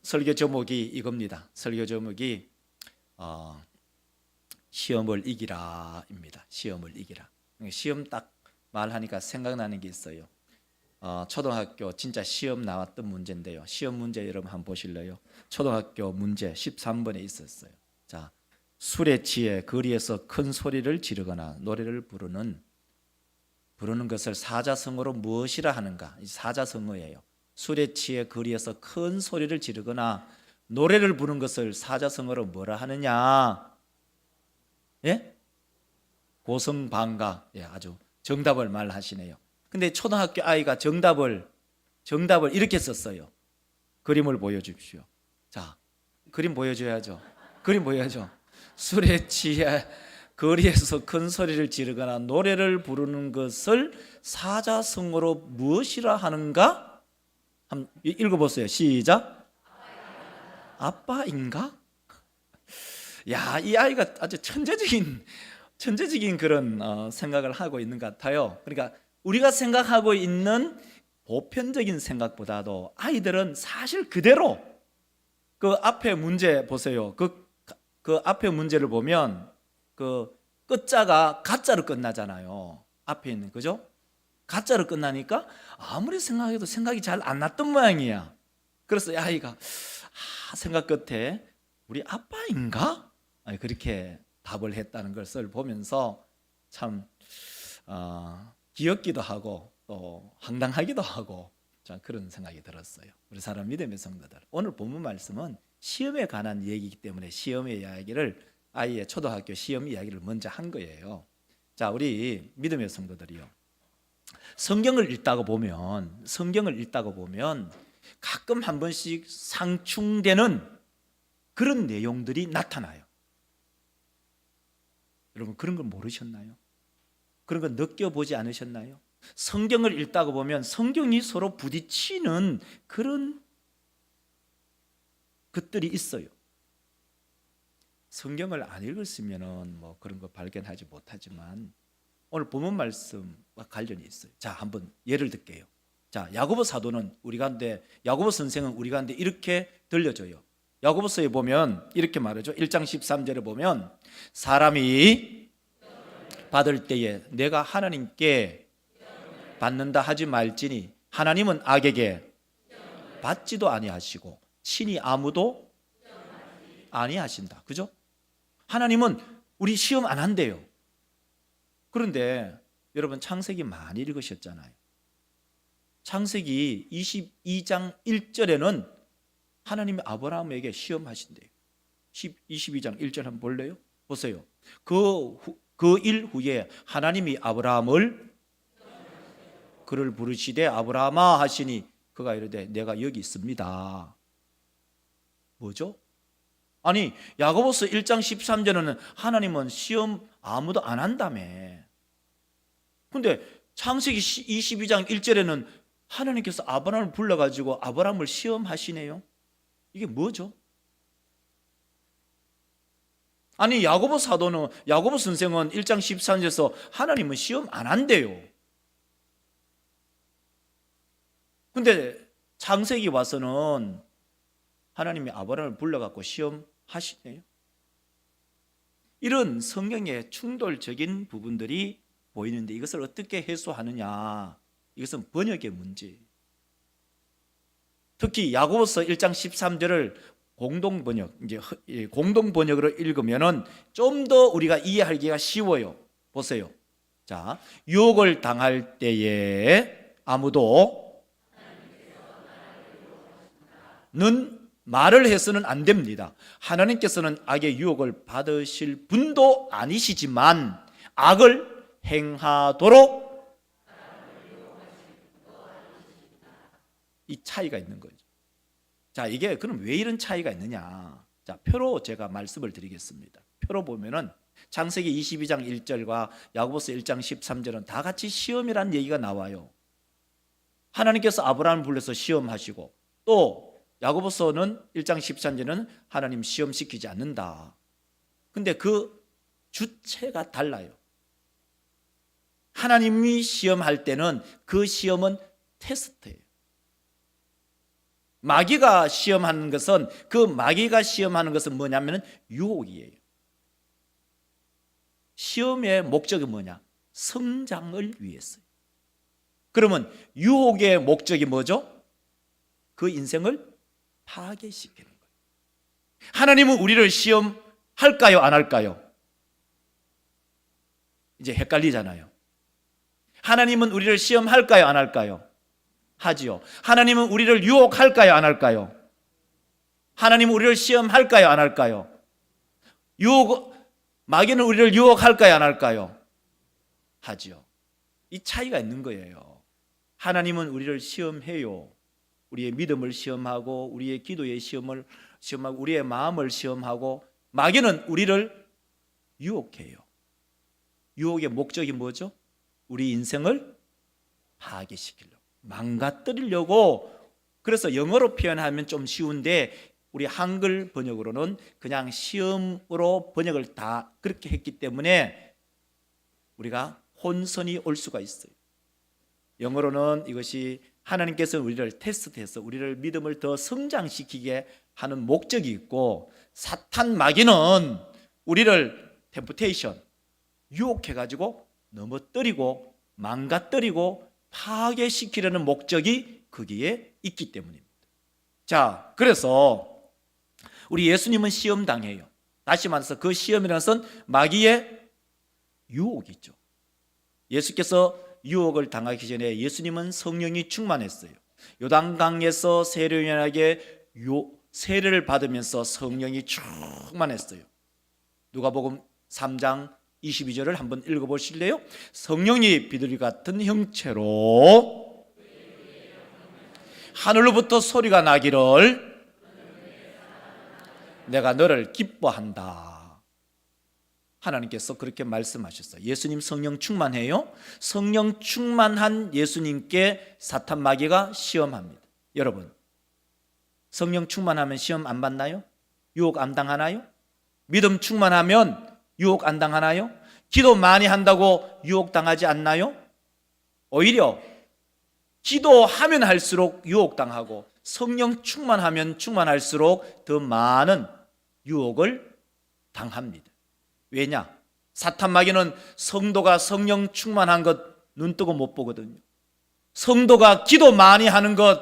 설교 제목이 이겁니다. 설교 제목이 시험을 이기라입니다. 시험을 이기라. 시험 딱 말하니까 생각나는 게 있어요. 초등학교 진짜 시험 나왔던 문제인데요. 시험 문제 여러분 한번 보실래요? 초등학교 문제 13번에 있었어요. 자, 술에 취해 거리에서 큰 소리를 지르거나 노래를 부르는 것을 사자성어로 무엇이라 하는가? 사자성어예요. 술에 취해 거리에서 큰 소리를 지르거나 노래를 부르는 것을 사자성어로 뭐라 하느냐? 예? 고성방가. 예, 아주 정답을 말하시네요. 근데 초등학교 아이가 정답을 이렇게 썼어요. 그림을 보여주십시오. 자, 그림 보여줘야죠. 그림 보여야죠. 술에 취해 거리에서 큰 소리를 지르거나 노래를 부르는 것을 사자성어로 무엇이라 하는가? 한번 읽어보세요. 시작. 아빠인가? 야, 이 아이가 아주 천재적인 그런 생각을 하고 있는 것 같아요. 그러니까 우리가 생각하고 있는 보편적인 생각보다도 아이들은 사실 그대로 그 앞에 문제 보세요. 그 앞에 문제를 보면 그 끝자가 가짜로 끝나잖아요. 앞에 있는, 그죠? 가짜로 끝나니까 아무리 생각해도 생각이 잘 안 났던 모양이야. 그래서 아이가 생각 끝에 우리 아빠인가? 그렇게 답을 했다는 것을 보면서 참 귀엽기도 하고 또 황당하기도 하고 그런 생각이 들었어요. 우리 사람 믿음의 성도들, 오늘 본문 말씀은 시험에 관한 얘기이기 때문에 시험의 이야기를, 아이의 초등학교 시험 이야기를 먼저 한 거예요. 자, 우리 믿음의 성도들이요, 성경을 읽다가 보면 가끔 한 번씩 상충되는 그런 내용들이 나타나요. 여러분, 그런 걸 모르셨나요? 그런 걸 느껴보지 않으셨나요? 성경을 읽다가 보면 성경이 서로 부딪히는 그런 것들이 있어요. 성경을 안 읽었으면 뭐 그런 거 발견하지 못하지만 오늘 본문 말씀과 관련이 있어요. 자, 한번 예를 들게요. 자, 야고보 사도는 우리 가운데, 야고보 선생은 우리 가운데 이렇게 들려줘요. 야고보서에 보면 이렇게 말하죠. 1장 13절에 보면 사람이 받을 때에 내가 하나님께 받는다 하지 말지니 하나님은 악에게 받지도 아니하시고 친히 아무도 아니하신다. 그죠? 하나님은 우리 시험 안 한대요. 그런데 여러분, 창세기 많이 읽으셨잖아요. 창세기 22장 1절에는 하나님이 아브라함에게 시험하신대요. 22장 1절 한번 볼래요? 보세요. 그 일 후에 하나님이 아브라함을 그를 부르시되 아브라함아 하시니 그가 이르되 내가 여기 있습니다. 뭐죠? 아니, 야고보서 1장 13절에는 하나님은 시험 아무도 안 한다며. 근데 창세기 22장 1절에는 하나님께서 아브라함을 불러가지고 아브라함을 시험하시네요. 이게 뭐죠? 아니, 야고보 사도는, 야고보 선생은 1장 13절에서 하나님은 시험 안 한대요. 근데 창세기 와서는 하나님이 아브라함을 불러갖고 시험하시네요. 이런 성경의 충돌적인 부분들이 보이는데 이것을 어떻게 해소하느냐? 이것은 번역의 문제. 특히 야고보서 1장 13절을 공동번역으로 읽으면은 좀 더 우리가 이해하기가 쉬워요. 보세요. 자, 유혹을 당할 때에 아무도 는 말을 해서는 안 됩니다. 하나님께서는 악의 유혹을 받으실 분도 아니시지만 악을 행하도록 이 차이가 있는 거죠. 자, 이게 그럼 왜 이런 차이가 있느냐? 자, 표로 제가 말씀을 드리겠습니다. 표로 보면은 창세기 22장 1절과 야고보서 1장 13절은 다 같이 시험이라는 얘기가 나와요. 하나님께서 아브라함을 불러서 시험하시고, 또 야고보서는 1장 13절은 하나님 시험시키지 않는다. 근데 그 주체가 달라요. 하나님이 시험할 때는 그 시험은 테스트예요. 마귀가 시험하는 것은 뭐냐면 유혹이에요. 시험의 목적이 뭐냐? 성장을 위해서요. 그러면 유혹의 목적이 뭐죠? 그 인생을 파괴시키는 거예요. 하나님은 우리를 시험할까요? 안 할까요? 이제 헷갈리잖아요. 하나님은 우리를 시험할까요? 안 할까요? 하지요. 하나님은 우리를 유혹할까요? 안 할까요? 하나님은 우리를 시험할까요? 안 할까요? 마귀는 우리를 유혹할까요? 안 할까요? 하지요. 이 차이가 있는 거예요. 하나님은 우리를 시험해요. 우리의 믿음을 시험하고 우리의 기도의 시험을 시험하고 우리의 마음을 시험하고, 마귀는 우리를 유혹해요. 유혹의 목적이 뭐죠? 우리 인생을 파괴시키려고, 망가뜨리려고. 그래서 영어로 표현하면 좀 쉬운데 우리 한글 번역으로는 그냥 시험으로 번역을 다 그렇게 했기 때문에 우리가 혼선이 올 수가 있어요. 영어로는 이것이 하나님께서 우리를 테스트해서 우리를 믿음을 더 성장시키게 하는 목적이 있고, 사탄 마귀는 우리를 템프테이션, 유혹해가지고 넘어뜨리고 망가뜨리고 파괴시키려는 목적이 거기에 있기 때문입니다. 자, 그래서 우리 예수님은 시험당해요. 다시 말해서 그 시험이라는 것은 마귀의 유혹이죠. 예수께서 유혹을 당하기 전에 예수님은 성령이 충만했어요. 요단강에서 세례요한에게 세례를 받으면서 성령이 충만했어요. 누가복음 3장 22절을 한번 읽어보실래요? 성령이 비둘기 같은 형체로 하늘로부터 소리가 나기를 내가 너를 기뻐한다. 하나님께서 그렇게 말씀하셨어요. 예수님 성령 충만해요. 성령 충만한 예수님께 사탄 마귀가 시험합니다. 여러분, 성령 충만하면 시험 안 받나요? 유혹 안 당하나요? 믿음 충만하면 유혹 안 당하나요? 기도 많이 한다고 유혹 당하지 않나요? 오히려 기도하면 할수록 유혹 당하고 성령 충만하면 충만할수록 더 많은 유혹을 당합니다. 왜냐? 사탄 마귀는 성도가 성령 충만한 것 눈뜨고 못 보거든요. 성도가 기도 많이 하는 것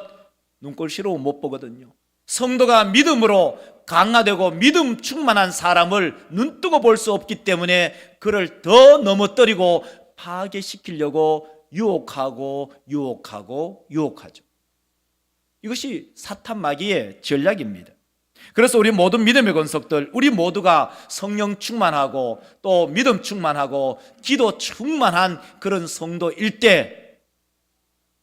눈꼴시로 못 보거든요. 성도가 믿음으로 강화되고 믿음 충만한 사람을 눈뜨고 볼 수 없기 때문에 그를 더 넘어뜨리고 파괴시키려고 유혹하죠. 이것이 사탄 마귀의 전략입니다. 그래서 우리 모든 믿음의 권속들, 우리 모두가 성령 충만하고 또 믿음 충만하고 기도 충만한 그런 성도일 때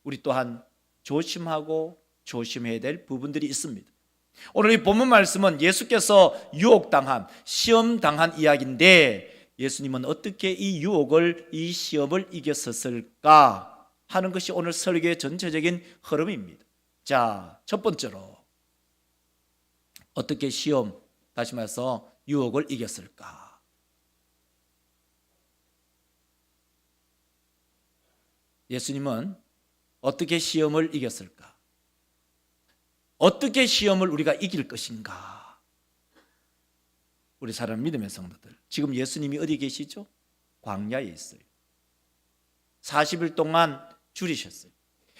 우리 또한 조심하고 조심해야 될 부분들이 있습니다. 오늘 이 본문 말씀은 예수께서 유혹당한, 시험당한 이야기인데 예수님은 어떻게 이 유혹을, 이 시험을 이겼었을까 하는 것이 오늘 설교의 전체적인 흐름입니다. 자, 첫 번째로 어떻게 시험, 다시 말해서 유혹을 이겼을까? 예수님은 어떻게 시험을 이겼을까? 어떻게 시험을 우리가 이길 것인가? 우리 사랑 믿음의 성도들, 지금 예수님이 어디 계시죠? 광야에 있어요. 40일 동안 줄이셨어요.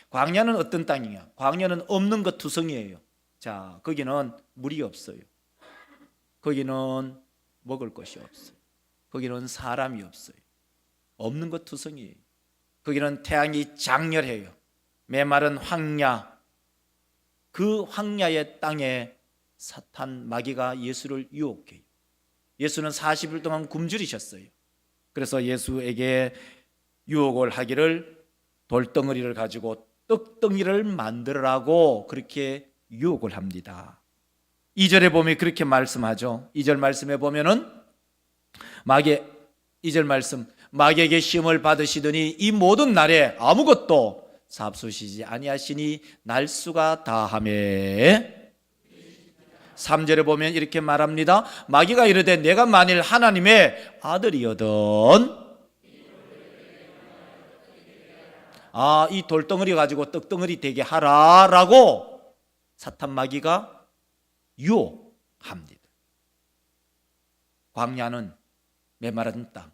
광야는 어떤 땅이냐? 광야는 없는 것 투성이에요. 자, 거기는 물이 없어요. 거기는 먹을 것이 없어요. 거기는 사람이 없어요. 없는 것 투성이에요. 거기는 태양이 장렬해요. 메마른 황야, 그 황야의 땅에 사탄 마귀가 예수를 유혹해요. 예수는 40일 동안 굶주리셨어요. 그래서 예수에게 유혹을 하기를 돌덩어리를 가지고 떡덩이를 만들으라고 그렇게 유혹을 합니다. 2절에 보면 그렇게 말씀하죠. 2절 말씀에 보면은 2절 말씀, 마귀에게 시험을 받으시더니 이 모든 날에 아무것도 삽수시지 아니하시니 날수가 다하매. 3절에 보면 이렇게 말합니다. 마귀가 이르되 내가 만일 하나님의 아들이거든 이 돌덩어리 가지고 떡덩어리 되게 하라라고 사탄 마귀가 유혹합니다. 광야는 메마른 땅.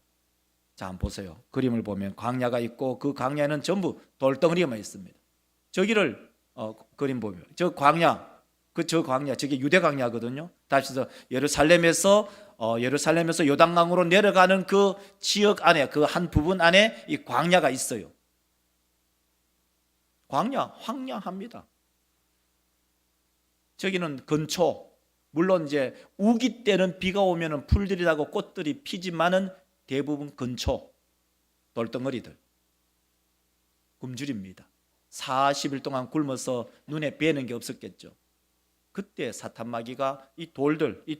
자, 한번 보세요. 그림을 보면 광야가 있고 그 광야는 전부 돌덩어리만 있습니다. 저기를 그림 보면 저 광야, 저 광야, 저게 유대 광야거든요. 다시서 예루살렘에서 요단강으로 내려가는 그 지역 안에, 그 한 부분 안에 이 광야가 있어요. 광야, 황량합니다. 저기는 근초. 물론 이제 우기 때는 비가 오면은 풀들이 나고 꽃들이 피지만은 대부분 근초, 돌덩어리들, 굶주립니다. 40일 동안 굶어서 눈에 뵈는 게 없었겠죠. 그때 사탄 마귀가 이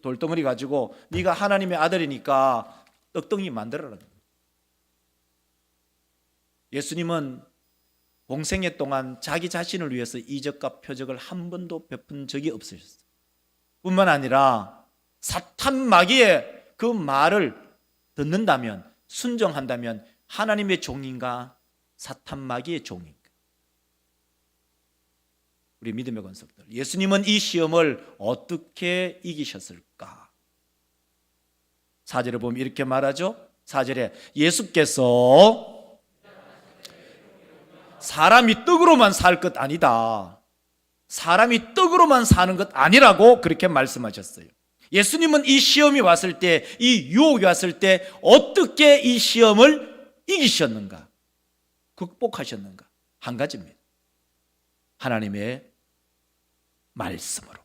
돌덩어리 가지고 네가 하나님의 아들이니까 떡덩이 만들어라. 예수님은 공생애 동안 자기 자신을 위해서 이적과 표적을 한 번도 베푼 적이 없으셨어요. 뿐만 아니라 사탄 마귀의 그 말을 듣는다면, 순종한다면 하나님의 종인가 사탄 마귀의 종인가? 우리 믿음의 권속들, 예수님은 이 시험을 어떻게 이기셨을까? 4절에 보면 이렇게 말하죠. 4절에 예수께서 사람이 떡으로만 살 것 아니다, 사람이 떡으로만 사는 것 아니라고 그렇게 말씀하셨어요. 예수님은 이 시험이 왔을 때, 이 유혹이 왔을 때 어떻게 이 시험을 이기셨는가, 극복하셨는가? 한 가지입니다. 하나님의 말씀으로.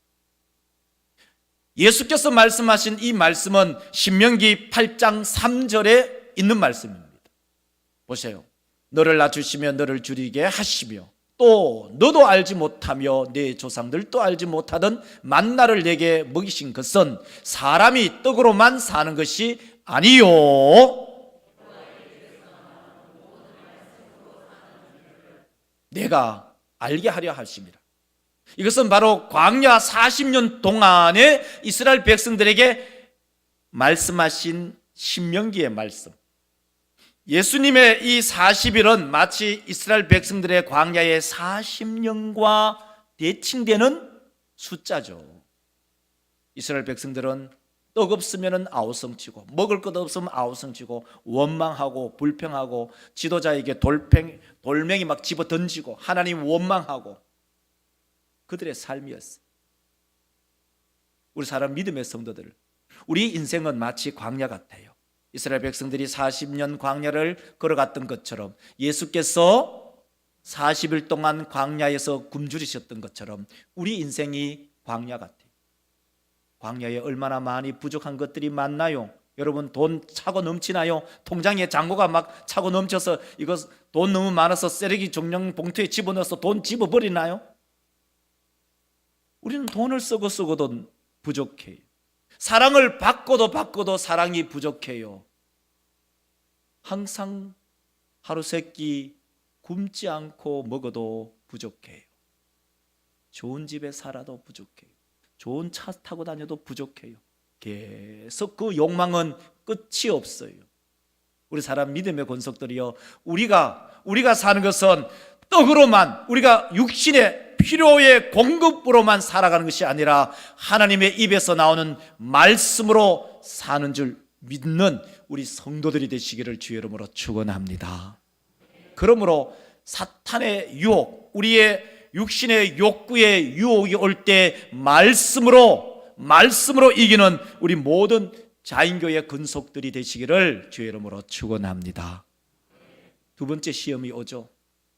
예수께서 말씀하신 이 말씀은 신명기 8장 3절에 있는 말씀입니다. 보세요. 너를 낮추시며 너를 줄이게 하시며 또 너도 알지 못하며 내 조상들도 알지 못하던 만나를 내게 먹이신 것은 사람이 떡으로만 사는 것이 아니요 내가 알게 하려 하심이라. 이것은 바로 광야 40년 동안에 이스라엘 백성들에게 말씀하신 신명기의 말씀. 예수님의 이 40일은 마치 이스라엘 백성들의 광야의 40년과 대칭되는 숫자죠. 이스라엘 백성들은 떡 없으면 아우성치고, 먹을 것 없으면 아우성치고, 원망하고 불평하고, 지도자에게 돌멩이 막 집어 던지고, 하나님 원망하고, 그들의 삶이었어요. 우리 사람 믿음의 성도들, 우리 인생은 마치 광야 같아요. 이스라엘 백성들이 40년 광야를 걸어갔던 것처럼, 예수께서 40일 동안 광야에서 굶주리셨던 것처럼 우리 인생이 광야 같아요. 광야에 얼마나 많이 부족한 것들이 많나요? 여러분, 돈 차고 넘치나요? 통장에 잔고가 막 차고 넘쳐서 이거 돈 너무 많아서 쓰레기 종량 봉투에 집어넣어서 돈 집어버리나요? 우리는 돈을 쓰고도 부족해요. 사랑을 받고도 사랑이 부족해요. 항상 하루 세끼 굶지 않고 먹어도 부족해요. 좋은 집에 살아도 부족해요. 좋은 차 타고 다녀도 부족해요. 계속 그 욕망은 끝이 없어요. 우리 사람 믿음의 권속들이요, 우리가 사는 것은 떡으로만, 우리가 육신의 필요의 공급으로만 살아가는 것이 아니라 하나님의 입에서 나오는 말씀으로 사는 줄 믿는 우리 성도들이 되시기를 주의 이름으로 축원합니다. 그러므로 사탄의 유혹, 우리의 육신의 욕구의 유혹이 올 때 말씀으로 이기는 우리 모든 자인교의 근속들이 되시기를 주의 이름으로 축원합니다. 두 번째 시험이 오죠.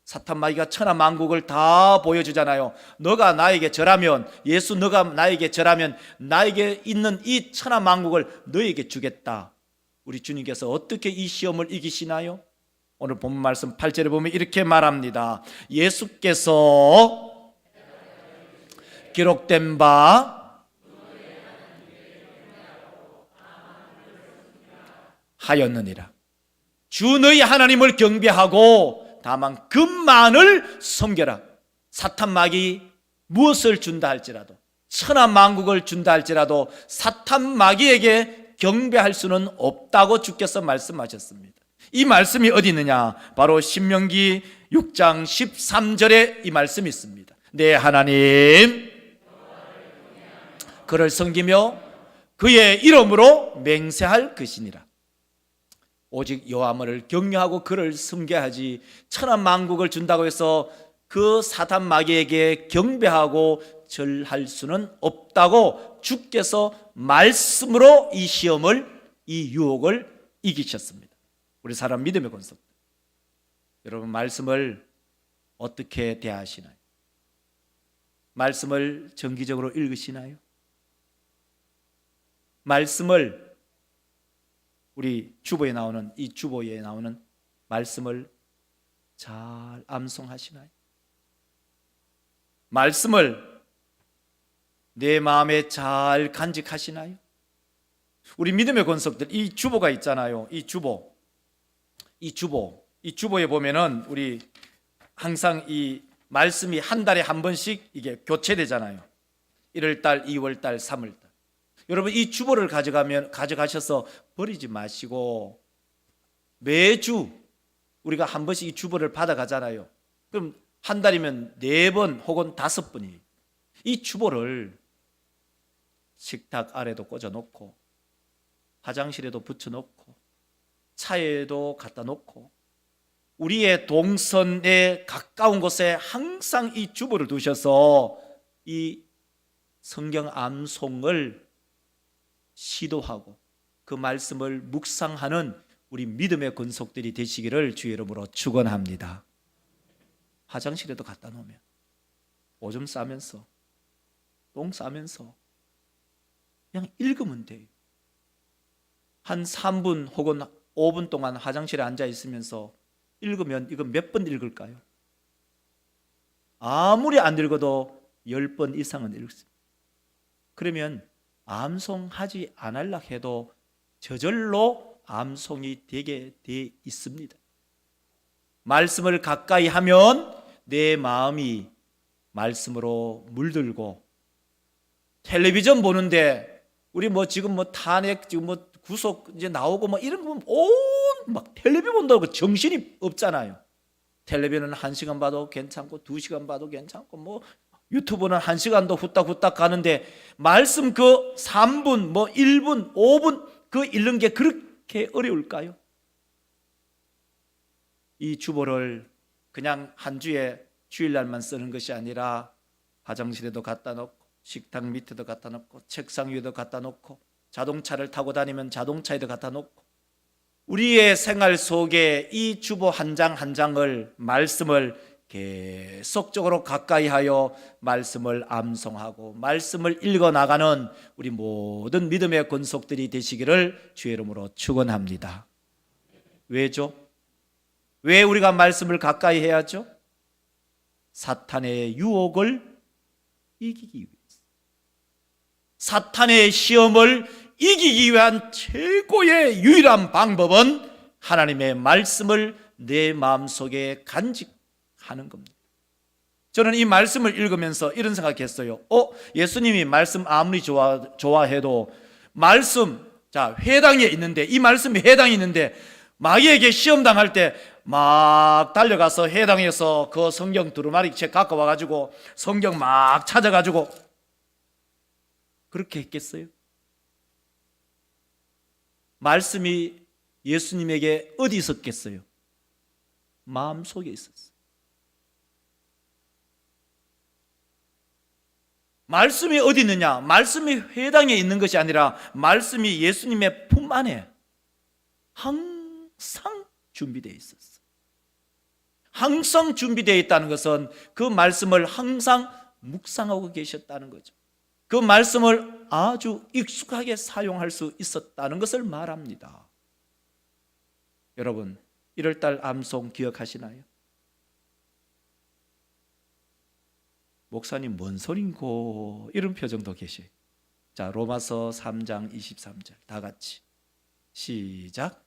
사탄 마귀가 천하만국을 다 보여주잖아요. 너가 나에게 절하면, 예수 너가 나에게 절하면 나에게 있는 이 천하만국을 너에게 주겠다. 우리 주님께서 어떻게 이 시험을 이기시나요? 오늘 본문 말씀 8절에 보면 이렇게 말합니다. 예수께서 기록된 바 하였느니라. 주 너희 하나님을 경배하고 다만 그만을 섬겨라. 사탄 마귀 무엇을 준다 할지라도, 천하만국을 준다 할지라도 사탄 마귀에게 경배할 수는 없다고 주께서 말씀하셨습니다. 이 말씀이 어디 있느냐? 바로 신명기 6장 13절에 이 말씀이 있습니다. 내 하나님 그를 섬기며 그의 이름으로 맹세할 것이니라. 오직 여호와를 경외하고 그를 섬겨야지 천한 만국을 준다고 해서 그 사탄 마귀에게 경배하고 절할 수는 없다고 주께서 말씀으로 이 시험을, 이 유혹을 이기셨습니다. 우리 사람 믿음의 권속, 여러분 말씀을 어떻게 대하시나요? 말씀을 정기적으로 읽으시나요? 말씀을, 우리 주보에 나오는, 이 주보에 나오는 말씀을 잘 암송하시나요? 말씀을 내 마음에 잘 간직하시나요? 우리 믿음의 권속들, 이 주보가 있잖아요. 이 주보에 보면은 우리 항상 이 말씀이 한 달에 한 번씩 이게 교체되잖아요. 1월달, 2월달, 3월달. 여러분 이 주보를 가져가셔서 버리지 마시고 매주 우리가 한 번씩 이 주보를 받아가잖아요. 그럼 한 달이면 4번 혹은 5번이 이 주보를 식탁 아래도 꽂아놓고 화장실에도 붙여놓고 차에도 갖다 놓고 우리의 동선에 가까운 곳에 항상 이 주보를 두셔서 이 성경 암송을 시도하고 그 말씀을 묵상하는 우리 믿음의 권속들이 되시기를 주의 이름으로 축원합니다. 화장실에도 갖다 놓으면 오줌 싸면서 똥 싸면서 그냥 읽으면 돼요. 한 3분 혹은 5분 동안 화장실에 앉아 있으면서 읽으면 이거 몇 번 읽을까요? 아무리 안 읽어도 10번 이상은 읽습니다. 그러면 암송하지 않으려 해도 저절로 암송이 되게 돼 있습니다. 말씀을 가까이 하면 내 마음이 말씀으로 물들고, 텔레비전 보는데 우리 지금 탄핵 지금 구속 이제 나오고 이런 거 막 텔레비전 본다고 정신이 없잖아요. 텔레비전은 1시간 봐도 괜찮고 2시간 봐도 괜찮고 유튜브는 1시간도 후딱후딱 가는데 말씀 그 3분 1분 5분 그 읽는 게 그렇게 어려울까요? 이 주보를 그냥 한 주에 주일날만 쓰는 것이 아니라 화장실에도 갖다 놓고 식탁 밑에도 갖다 놓고 책상 위에도 갖다 놓고 자동차를 타고 다니면 자동차에도 갖다 놓고 우리의 생활 속에 이 주보 한 장 한 장을 말씀을 계속적으로 가까이 하여 말씀을 암송하고 말씀을 읽어나가는 우리 모든 믿음의 권속들이 되시기를 주의 이름으로 축원합니다. 왜죠? 왜 우리가 말씀을 가까이 해야죠? 사탄의 유혹을 이기기 위해서, 사탄의 시험을 이기기 위한 최고의 유일한 방법은 하나님의 말씀을 내 마음속에 간직하는 겁니다. 저는 이 말씀을 읽으면서 이런 생각했어요. 예수님이 말씀 아무리 좋아해도 말씀, 회당에 있는데, 이 말씀이 회당에 있는데 마귀에게 시험 당할 때 막 달려가서 회당에서 그 성경 두루마리 책 갖고 와가지고 성경 막 찾아가지고 그렇게 했겠어요? 말씀이 예수님에게 어디 있었겠어요? 마음속에 있었어요. 말씀이 어디 있느냐? 말씀이 회당에 있는 것이 아니라 말씀이 예수님의 품 안에 항상 준비되어 있었어요. 항상 준비되어 있다는 것은 그 말씀을 항상 묵상하고 계셨다는 거죠. 그 말씀을 아주 익숙하게 사용할 수 있었다는 것을 말합니다. 여러분 1월달 암송 기억하시나요? 목사님 뭔 소린고 이런 표정도 계셔요. 자, 로마서 3장 23절 다 같이 시작.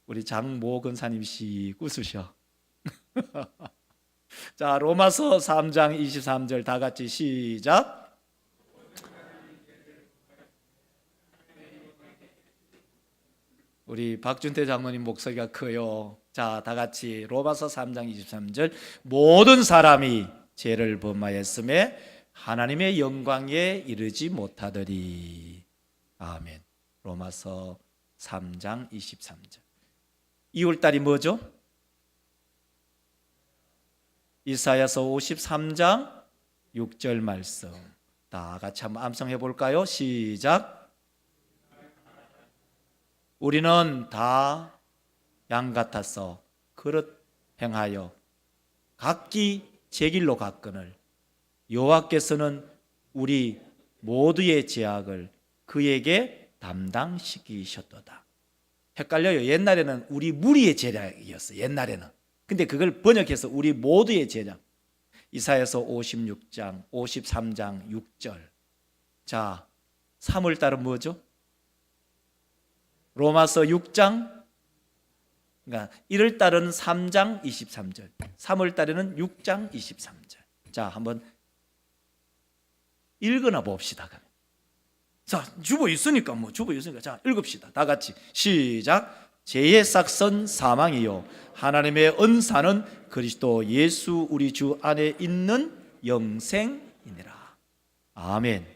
우리 장모 근사님씨 웃으셔. 자, 로마서 3장 23절 다 같이 시작. 우리 박준태 장로님 목소리가 커요. 자, 다 같이 로마서 3장 23절 모든 사람이 죄를 범하였음에 하나님의 영광에 이르지 못하더리. 아멘. 로마서 3장 23절. 2월달이 뭐죠? 이사야서 53장 6절 말씀. 다 같이 한번 암송해 볼까요? 시작. 우리는 다 양 같아서 그릇 행하여 각기 제 길로 갔거늘 여호와께서는 우리 모두의 죄악을 그에게 담당시키셨도다. 헷갈려요. 옛날에는 우리 무리의 죄악이었어요. 옛날에는. 근데 그걸 번역해서 우리 모두의 죄악. 이사야서 56장 53장 6절. 자, 3월달은 뭐죠? 로마서 6장, 그러니까 1월달은 3장 23절, 3월달에는 6장 23절. 자, 한번 읽어나 봅시다. 자, 주보 있으니까 자, 읽읍시다. 다 같이 시작. 죄의 싹선 사망이요 하나님의 은사는 그리스도 예수 우리 주 안에 있는 영생이니라. 아멘.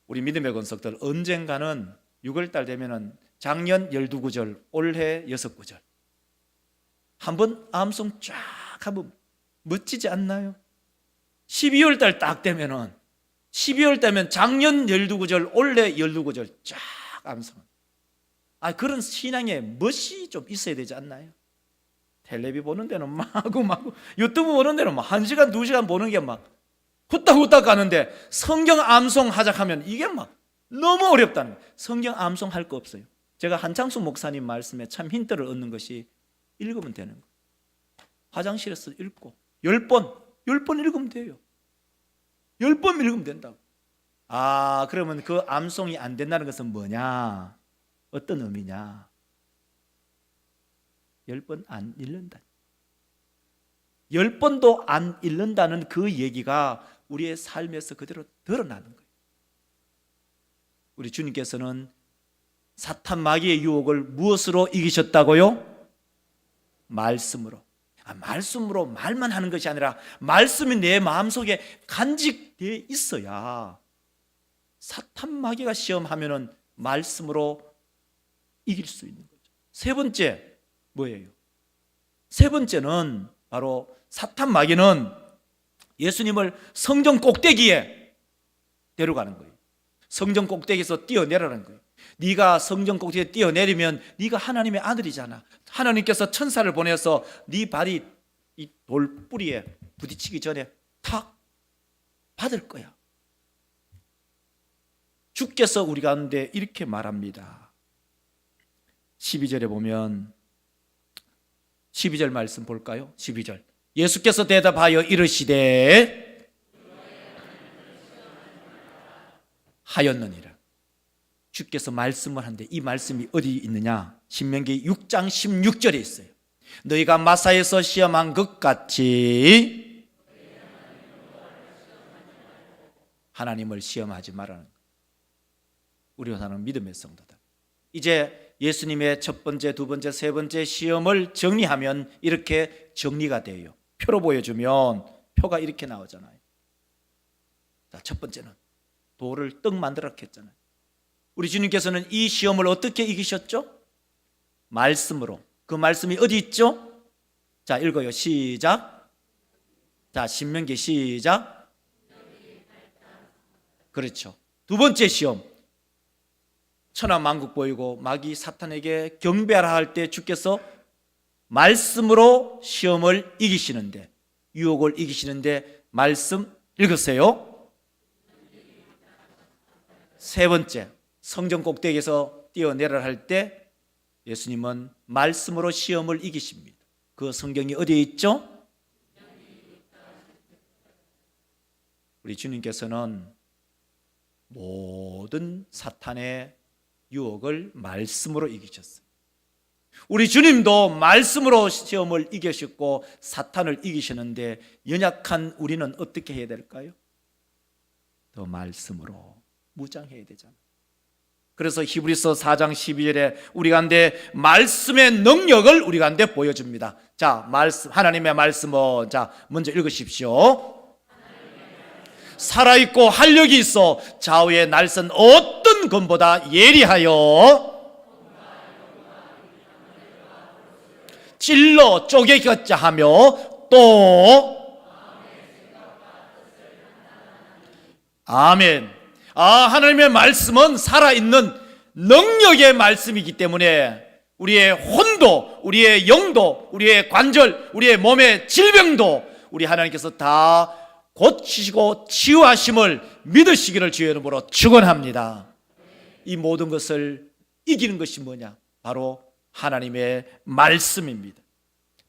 우리 믿음의 권속들 언젠가는 6월달 되면은 작년 12구절, 올해 6구절 한번 암송 쫙 하면 멋지지 않나요? 12월달 딱 되면은 12월 되면 작년 12구절, 올해 12구절 쫙 암송. 그런 신앙의 멋이 좀 있어야 되지 않나요? 텔레비 보는 데는 마구 유튜브 보는 데는 막 1시간, 2시간 보는 게 막 후딱후딱 가는데 성경 암송 하자 하면 이게 막 너무 어렵다는 거예요. 성경 암송 할 거 없어요. 제가 한창수 목사님 말씀에 참 힌트를 얻는 것이 읽으면 되는 거예요. 화장실에서 읽고 10번 읽으면 돼요. 10번 읽으면 된다고. 그러면 그 암송이 안 된다는 것은 뭐냐? 어떤 의미냐? 10번 안 읽는다. 10번도 안 읽는다는 그 얘기가 우리의 삶에서 그대로 드러나는 거예요. 우리 주님께서는 사탄 마귀의 유혹을 무엇으로 이기셨다고요? 말씀으로. 말씀으로 말만 하는 것이 아니라 말씀이 내 마음속에 간직되어 있어야 사탄 마귀가 시험하면은 말씀으로 이길 수 있는 거죠. 세 번째 뭐예요? 세 번째는 바로 사탄 마귀는 예수님을 성전 꼭대기에 데려가는 거예요. 성전 꼭대기에서 뛰어내라는 거예요. 네가 성전 꼭대기에 뛰어내리면 네가 하나님의 아들이잖아. 하나님께서 천사를 보내서 네 발이 이 돌뿌리에 부딪히기 전에 탁 받을 거야. 주께서 우리 가운데 이렇게 말합니다. 12절에 보면 12절 말씀 볼까요? 12절. 예수께서 대답하여 이르시되 하였느니라. 주께서 말씀을 하는데 이 말씀이 어디 있느냐? 신명기 6장 16절에 있어요. 너희가 마사에서 시험한 것 같이 하나님을 시험하지 말라는 거예요. 우리가 사는 믿음의 성도들. 이제 예수님의 첫 번째, 두 번째, 세 번째 시험을 정리하면 이렇게 정리가 돼요. 표로 보여주면 표가 이렇게 나오잖아요. 자, 첫 번째는 돌을 떡 만들어 했잖아요. 우리 주님께서는 이 시험을 어떻게 이기셨죠? 말씀으로. 그 말씀이 어디 있죠? 자, 읽어요. 시작. 자, 신명기 시작. 그렇죠. 두 번째 시험. 천하만국 보이고 마귀 사탄에게 경배하라 할 때 주께서 말씀으로 시험을 이기시는데, 유혹을 이기시는데 말씀 읽으세요. 세 번째, 성전 꼭대기에서 뛰어내려라 할 때 예수님은 말씀으로 시험을 이기십니다. 그 성경이 어디에 있죠? 우리 주님께서는 모든 사탄의 유혹을 말씀으로 이기셨어요. 우리 주님도 말씀으로 시험을 이기셨고 사탄을 이기셨는데 연약한 우리는 어떻게 해야 될까요? 더 말씀으로 무장해야 되잖아요. 그래서 히브리서 4장 12절에 우리 가운데 말씀의 능력을 우리 가운데 보여줍니다. 자, 말씀, 하나님의 말씀은, 자, 먼저 읽으십시오. 살아있고 활력이 있어 좌우의 날선 어떤 검보다 예리하여 찔러 쪼개겠자 하며 또 아멘. 하나님의 말씀은 살아있는 능력의 말씀이기 때문에 우리의 혼도, 우리의 영도, 우리의 관절, 우리의 몸의 질병도 우리 하나님께서 다 고치시고 치유하심을 믿으시기를 주의 이름으로 축원합니다. 이 모든 것을 이기는 것이 뭐냐? 바로 하나님의 말씀입니다.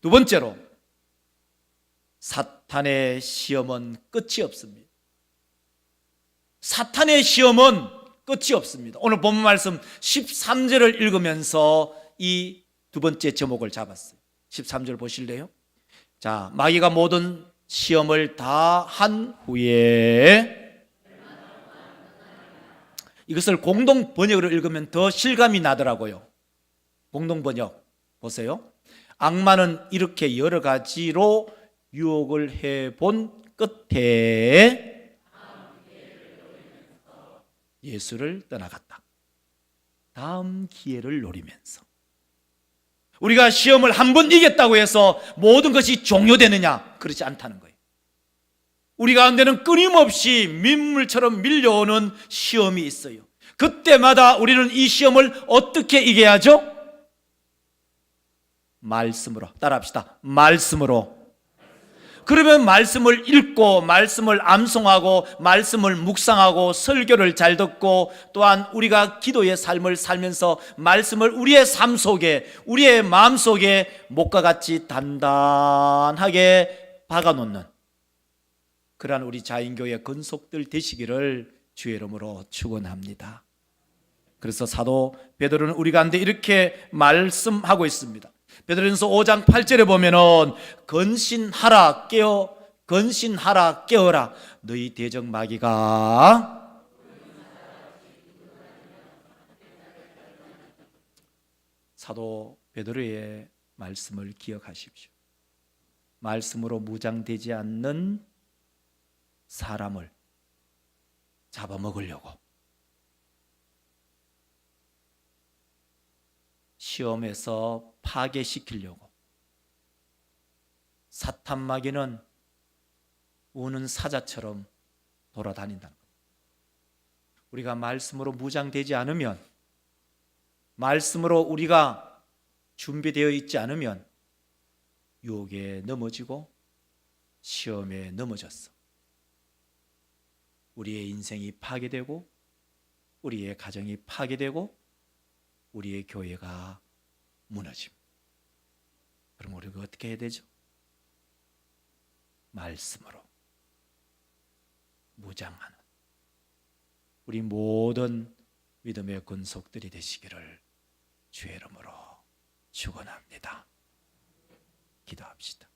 두 번째로, 사탄의 시험은 끝이 없습니다. 사탄의 시험은 끝이 없습니다. 오늘 본문 말씀 13절을 읽으면서 이 두 번째 제목을 잡았어요. 13절 보실래요? 자, 마귀가 모든 시험을 다 한 후에, 이것을 공동 번역으로 읽으면 더 실감이 나더라고요. 공동 번역 보세요. 악마는 이렇게 여러 가지로 유혹을 해본 끝에 예수를 떠나갔다. 다음 기회를 노리면서. 우리가 시험을 한 번 이겼다고 해서 모든 것이 종료되느냐? 그렇지 않다는 거예요. 우리 가운데는 끊임없이 민물처럼 밀려오는 시험이 있어요. 그때마다 우리는 이 시험을 어떻게 이겨야죠? 말씀으로. 따라합시다. 말씀으로. 그러면 말씀을 읽고 말씀을 암송하고 말씀을 묵상하고 설교를 잘 듣고 또한 우리가 기도의 삶을 살면서 말씀을 우리의 삶 속에, 우리의 마음 속에 목과 같이 단단하게 박아놓는 그러한 우리 자인교회 건속들 되시기를 주의 이름으로 축원합니다. 그래서 사도 베드로는 우리 가운데 이렇게 말씀하고 있습니다. 베드로전서 5장 8절에 보면은 근신하라 깨어라 너희 대적 마귀가 사도 베드로의 말씀을 기억하십시오. 말씀으로 무장되지 않는 사람을 잡아먹으려고 시험에서 파괴시키려고 사탄 마귀는 우는 사자처럼 돌아다닌다는 겁니다. 우리가 말씀으로 무장되지 않으면, 말씀으로 우리가 준비되어 있지 않으면 유혹에 넘어지고 시험에 넘어졌어. 우리의 인생이 파괴되고 우리의 가정이 파괴되고 우리의 교회가 무너집니다. 그럼 우리가 어떻게 해야 되죠? 말씀으로 무장하는 우리 모든 믿음의 권속들이 되시기를 주의 이름으로 축원합니다. 기도합시다.